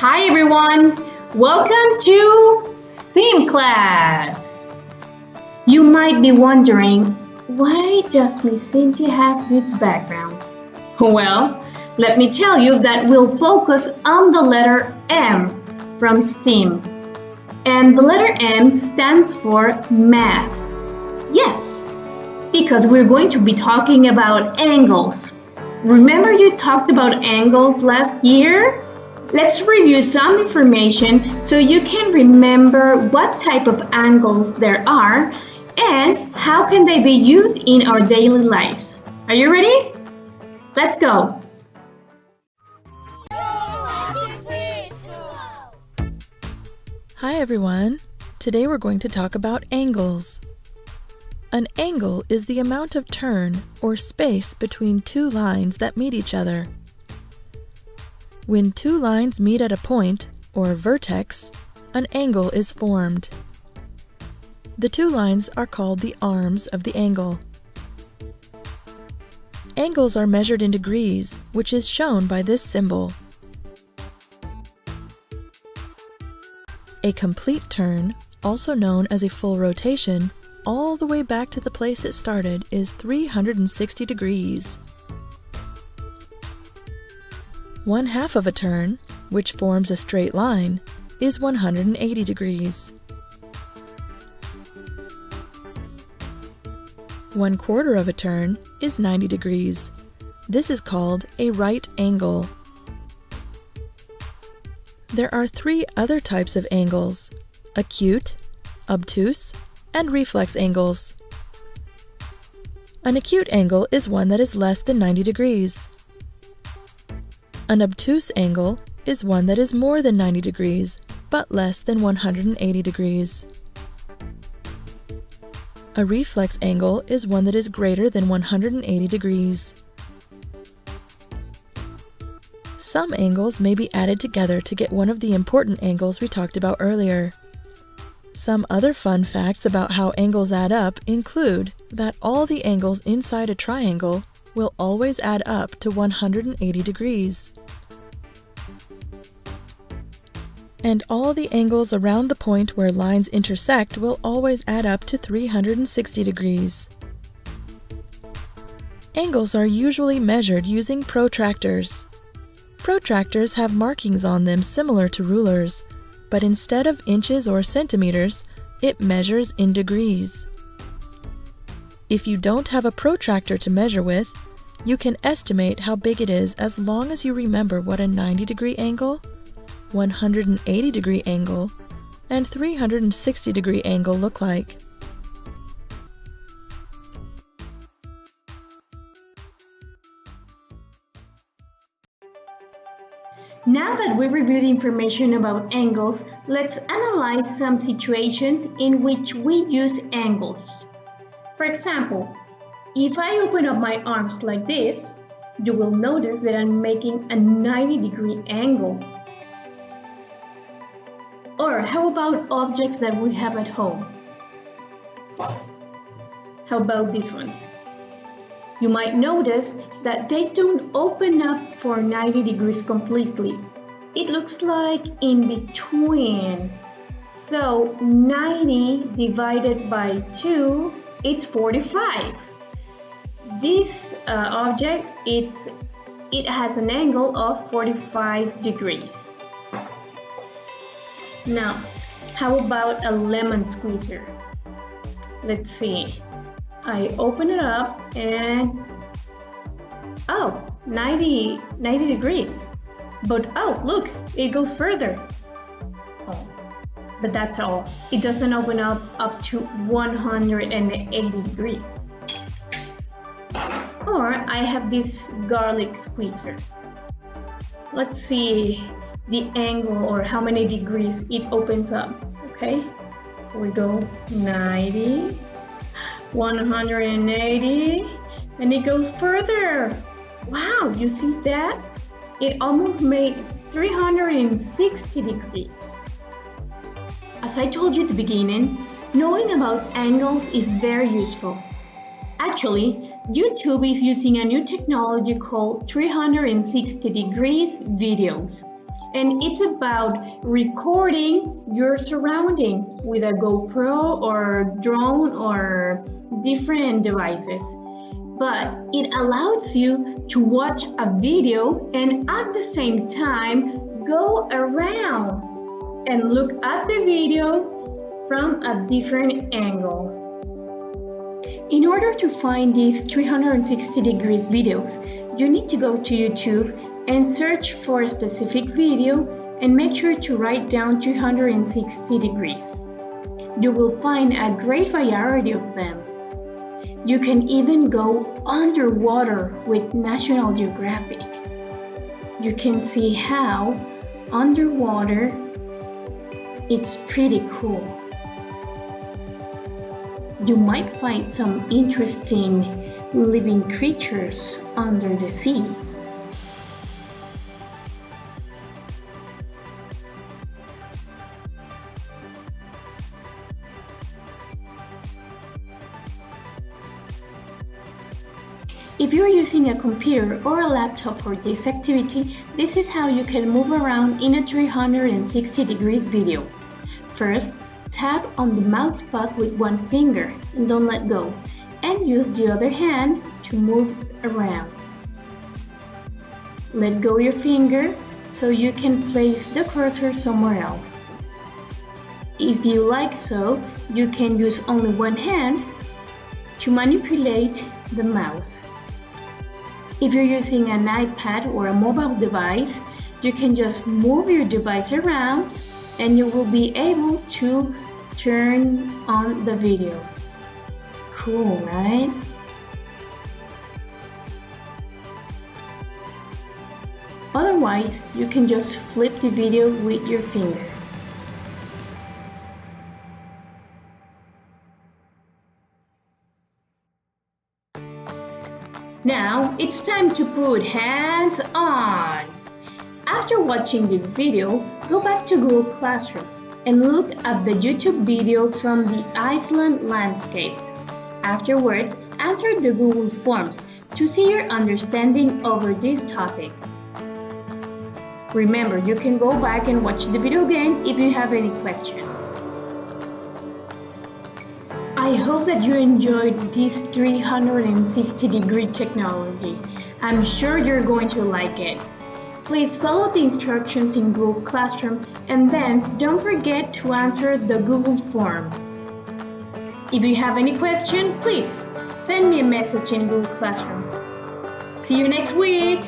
Hi everyone! Welcome to STEAM class! You might be wondering, why does Miss Cynthia has this background? Well, let me tell you that we'll focus on the letter M from STEAM. And the letter M stands for math. Yes, because we're going to be talking about angles. Remember you talked about angles last year? Let's review some information so you can remember what type of angles there are and how can they be used in our daily lives. Are you ready? Let's go! Hi everyone! Today we're going to talk about angles. An angle is the amount of turn or space between two lines that meet each other. When two lines meet at a point, or vertex, an angle is formed. The two lines are called the arms of the angle. Angles are measured in degrees, which is shown by this symbol. A complete turn, also known as a full rotation, all the way back to the place it started is 360 degrees. 1/2 of a turn, which forms a straight line, is 180 degrees. 1/4 of a turn is 90 degrees. This is called a right angle. There are 3 other types of angles: acute, obtuse, and reflex angles. An acute angle is one that is less than 90 degrees. An obtuse angle is one that is more than 90 degrees, but less than 180 degrees. A reflex angle is one that is greater than 180 degrees. Some angles may be added together to get one of the important angles we talked about earlier. Some other fun facts about how angles add up include that all the angles inside a triangle will always add up to 180 degrees. And all the angles around the point where lines intersect will always add up to 360 degrees. Angles are usually measured using protractors. Protractors have markings on them similar to rulers, but instead of inches or centimeters, it measures in degrees. If you don't have a protractor to measure with, you can estimate how big it is as long as you remember what a 90-degree angle, 180-degree angle, and 360-degree angle look like. Now that we reviewed information about angles, let's analyze some situations in which we use angles. For example, if I open up my arms like this, you will notice that I'm making a 90-degree angle. Or how about objects that we have at home? How about these ones? You might notice that they don't open up for 90 degrees completely. It looks like in between. So 90 divided by 2, it's 45. This object, it has an angle of 45 degrees. Now, how about a lemon squeezer? Let's see. I open it up and, oh, 90 degrees. But oh, look, it goes further. Oh, but that's all. It doesn't open up to 180 degrees. Or I have this garlic squeezer. Let's see the angle or how many degrees it opens up. Okay, we go 90, 180, and it goes further. Wow, you see that? It almost made 360 degrees. As I told you at the beginning, knowing about angles is very useful. Actually, YouTube is using a new technology called 360 degrees videos. and it's about recording your surrounding with a GoPro or drone or different devices. But it allows you to watch a video and at the same time go around and look at the video from a different angle. In order to find these 360 degrees videos, you need to go to YouTube and search for a specific video and make sure to write down 360 degrees. You will find a great variety of them. You can even go underwater with National Geographic. You can see how underwater it's pretty cool. You might find some interesting living creatures under the sea. If you're using a computer or a laptop for this activity, this is how you can move around in a 360 degrees video. First, tap on the mouse pad with one finger and don't let go, and use the other hand to move around. Let go your finger so you can place the cursor somewhere else. If you like so, you can use only one hand to manipulate the mouse. If you're using an iPad or a mobile device, you can just move your device around and you will be able to turn on the video. Cool, right? Otherwise, you can just flip the video with your finger. Now, it's time to put hands on! After watching this video, go back to Google Classroom and look at the YouTube video from the Iceland landscapes. Afterwards, answer the Google Forms to see your understanding over this topic. Remember, you can go back and watch the video again if you have any questions. I hope that you enjoyed this 360-degree technology. I'm sure you're going to like it. Please follow the instructions in Google Classroom and then don't forget to answer the Google form. If you have any question, please send me a message in Google Classroom. See you next week!